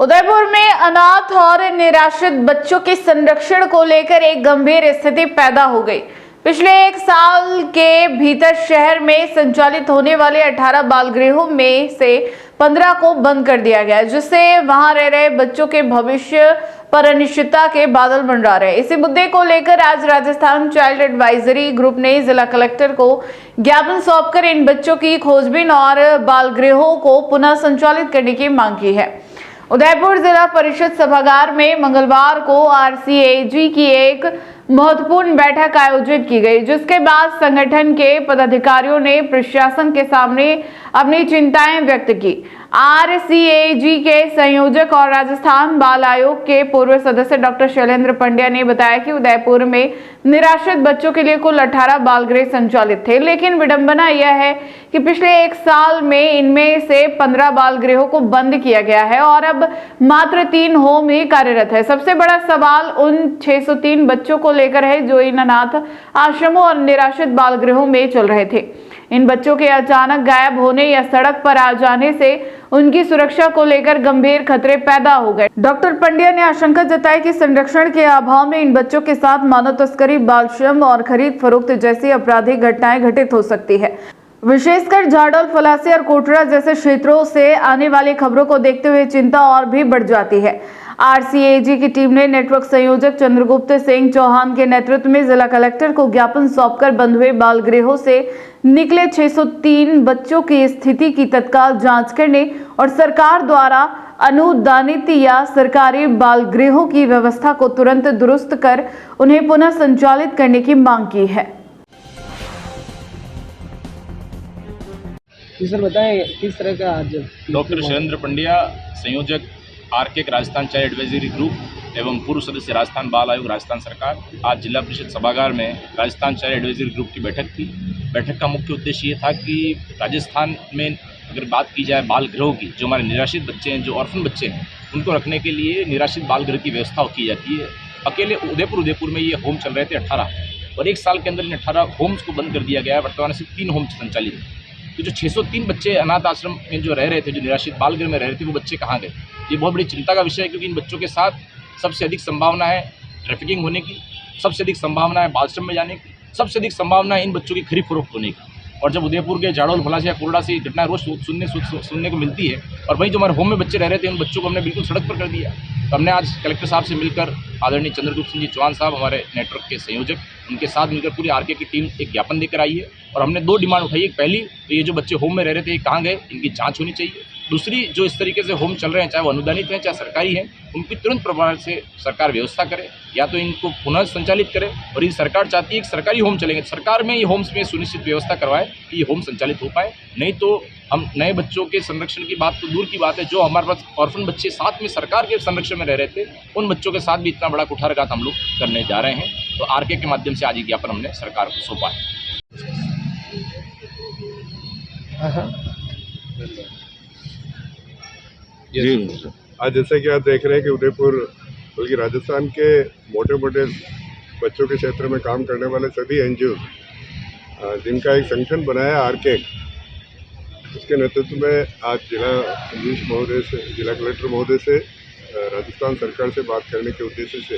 उदयपुर में अनाथ और निराश्रित बच्चों के संरक्षण को लेकर एक गंभीर स्थिति पैदा हो गई। पिछले एक साल के भीतर शहर में संचालित होने वाले 18 बाल गृहों में से 15 को बंद कर दिया गया, जिससे वहां रह रहे बच्चों के भविष्य पर अनिश्चितता के बादल मंडरा रहे। इसी मुद्दे को लेकर आज राजस्थान चाइल्ड एडवाइजरी ग्रुप ने जिला कलेक्टर को ज्ञापन सौंपकर इन बच्चों की खोजबीन और बाल गृहों को पुनः संचालित करने की मांग की है। उदयपुर जिला परिषद सभागार में मंगलवार को आरसीएजी की एक महत्वपूर्ण बैठक आयोजित की गई, जिसके बाद संगठन के पदाधिकारियों ने प्रशासन के सामने अपनी चिंताएं व्यक्त की। आरसीएजी के संयोजक और राजस्थान बाल आयोग के पूर्व सदस्य डॉक्टर शैलेंद्र पंड्या ने बताया कि उदयपुर में निराश्रित बच्चों के लिए कुल 18 बाल गृह संचालित थे, लेकिन विडंबना यह है कि पिछले एक साल में इनमें से 15 बाल गृहों को बंद किया गया है और अब मात्र 3 होम ही कार्यरत है। सबसे बड़ा सवाल उन 603 बच्चों को लेकर है जो इन अनाथ आश्रमों और निराश्रित बाल गृहों में चल रहे थे। इन बच्चों के अचानक गायब होने या सड़क पर आ जाने से उनकी सुरक्षा को लेकर गंभीर खतरे पैदा हो गए। डॉक्टर पंड्या ने आशंका जताई कि संरक्षण के अभाव में इन बच्चों के साथ मानव तस्करी, बाल श्रम और खरीद फरोख्त जैसी आपराधिक घटनाएं घटित हो सकती है। विशेषकर झाडोल, फलासी और कोटरा जैसे क्षेत्रों से आने वाली खबरों को देखते हुए चिंता और भी बढ़ जाती है। आरसीएजी की टीम ने नेटवर्क संयोजक चंद्रगुप्त सिंह चौहान के नेतृत्व में जिला कलेक्टर को ज्ञापन सौंपकर बंद हुए बाल गृहों से निकले 603 बच्चों की स्थिति की तत्काल जांच करने और सरकार द्वारा अनुदानित या सरकारी बाल गृहों की व्यवस्था को तुरंत दुरुस्त कर उन्हें पुनः संचालित करने की मांग की है। सर बताएं किस तरह का आज डॉक्टर शैलेंद्र पंड्या, संयोजक R K Rajasthan child advisory group एवं पूर्व सदस्य राजस्थान बाल आयोग राजस्थान सरकार, आज जिला परिषद सभागार में राजस्थान चाइल्ड एडवाइजरी ग्रुप की बैठक थी। बैठक का मुख्य उद्देश्य ये था कि राजस्थान में अगर बात की जाए बाल गृहों की, जो हमारे निराश्रित बच्चे हैं, जो ऑर्फन बच्चे हैं, उनको रखने के लिए निराश्रित बाल गृह की व्यवस्था की जाती है। अकेले उदयपुर में ये होम चल रहे थे 18 और एक साल के अंदर इन 18 होम्स को बंद कर दिया गया है। वर्तमान से 3 होम्स संचालित हैं। तो जो 603 बच्चे अनाथ आश्रम में जो रह रहे थे, जो निराश्रित बाल गृह में रह रहे थे, वो बच्चे कहाँ गए? ये बहुत बड़ी चिंता का विषय है, क्योंकि इन बच्चों के साथ सबसे अधिक संभावना है ट्रैफिकिंग होने की, सबसे अधिक संभावना है बालश्रम में जाने की, सबसे अधिक संभावना है इन बच्चों की खरीद फरोख्त होने की। और जब उदयपुर के झाडोल, फलासी या कोरडा से घटना रोज सुनने को मिलती है, और वहीं जो हमारे होम में बच्चे रह रहे थे, उन बच्चों को हमने बिल्कुल सड़क पर कर दिया। तो हमने आज कलेक्टर साहब से मिलकर, आदरणीय चंद्रगुप्त सिंह जी चौहान साहब हमारे नेटवर्क के संयोजक, उनके साथ मिलकर पूरी आरके की टीम एक ज्ञापन देकर आई है और हमने 2 डिमांड उठाई है। पहली, तो ये जो बच्चे होम में रह रहे थे, ये कहाँ गए, इनकी जाँच होनी चाहिए। दूसरी, जो इस तरीके से होम चल रहे हैं, चाहे वो अनुदानित हैं चाहे सरकारी हैं, उनकी तुरंत प्रभाव से सरकार व्यवस्था करे, या तो इनको पुनः संचालित करे। और ये सरकार चाहती है कि सरकारी होम चलेंगे, सरकार में ये होम्स में सुनिश्चित व्यवस्था करवाए कि ये होम संचालित हो पाए। नहीं तो हम नए बच्चों के संरक्षण की बात तो दूर की बात है, जो हमारे पास ऑर्फन बच्चे साथ में सरकार के संरक्षण में रह रहे थे, उन बच्चों के साथ भी इतना बड़ा कुठाराघात हम लोग करने जा रहे हैं। तो आरके के माध्यम से आज ये ज्ञापन हमने सरकार को सौंपा है। आज जैसा कि आप देख रहे हैं कि उदयपुर बल्कि राजस्थान के मोटे मोटे बच्चों के क्षेत्र में काम करने वाले सभी एनजीओ, जिनका एक संगठन बनाया आरके, उसके नेतृत्व में आज जिला कलेक्टर महोदय से राजस्थान सरकार से बात करने के उद्देश्य से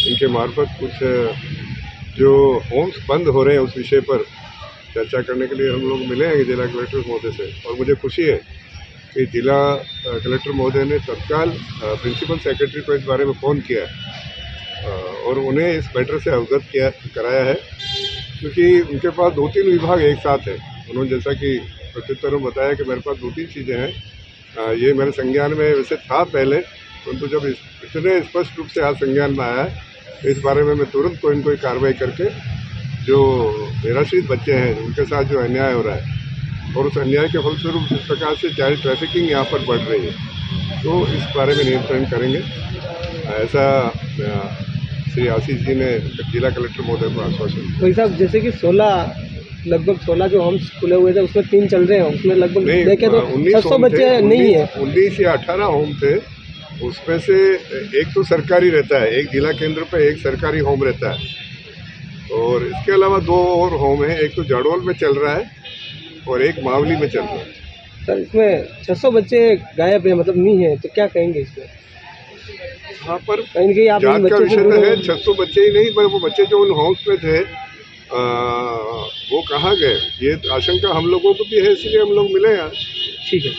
इनके मार्फत कुछ जो होम्स बंद हो रहे हैं उस विषय पर चर्चा करने के लिए हम लोग मिले हैं जिला कलेक्टर महोदय से। और मुझे खुशी है कि जिला कलेक्टर महोदय ने तत्काल प्रिंसिपल सेक्रेटरी को इस बारे में फ़ोन किया और उन्हें इस मैटर से अवगत कराया है, क्योंकि उनके पास 2-3 विभाग एक साथ हैं। उन्होंने जैसा कि प्रत्युत्तर में बताया कि मेरे पास 2-3 चीज़ें हैं, ये मेरे संज्ञान में वैसे था पहले, परंतु जब इतने स्पष्ट रूप से आज संज्ञान में आया है, तो इस बारे में मैं तुरंत कोई न कोई कार्रवाई करके जो निराश्रित बच्चे हैं उनके साथ जो अन्याय हो रहा है, और उस अन्याय के फलस्वरूप जिस प्रकार से चाइल्ड ट्रैफिकिंग यहाँ पर बढ़ रही है, तो इस बारे में नियंत्रण करेंगे, ऐसा श्री आशीष जी ने जिला कलेक्टर महोदय को आश्वासन दिया। वही साहब, जैसे कि लगभग 16 जो होम्स खुले हुए थे, उसमें 3 चल रहे हैं, उसमें लगभग देखे तो 600 बच्चे नहीं है। 19 या 18 होम थे, उसमें से एक तो सरकारी रहता है, एक जिला केंद्र पे एक सरकारी होम रहता है, और इसके अलावा 2 और होम है, एक तो झाडोल में चल रहा है और एक मावली में चल रहा है। सर इसमें 600 बच्चे गायब हैं, मतलब नहीं है, तो क्या कहेंगे इसमें? हाँ, पर कहीं न कहीं आप इन जांच का बच्चों से विषय तो जुड़े है। हैं। 600 बच्चे ही नहीं, पर वो बच्चे जो उन होम्स में थे वो कहाँ गए, ये आशंका हम लोगों को भी है, इसलिए हम लोग मिले यहाँ। ठीक है।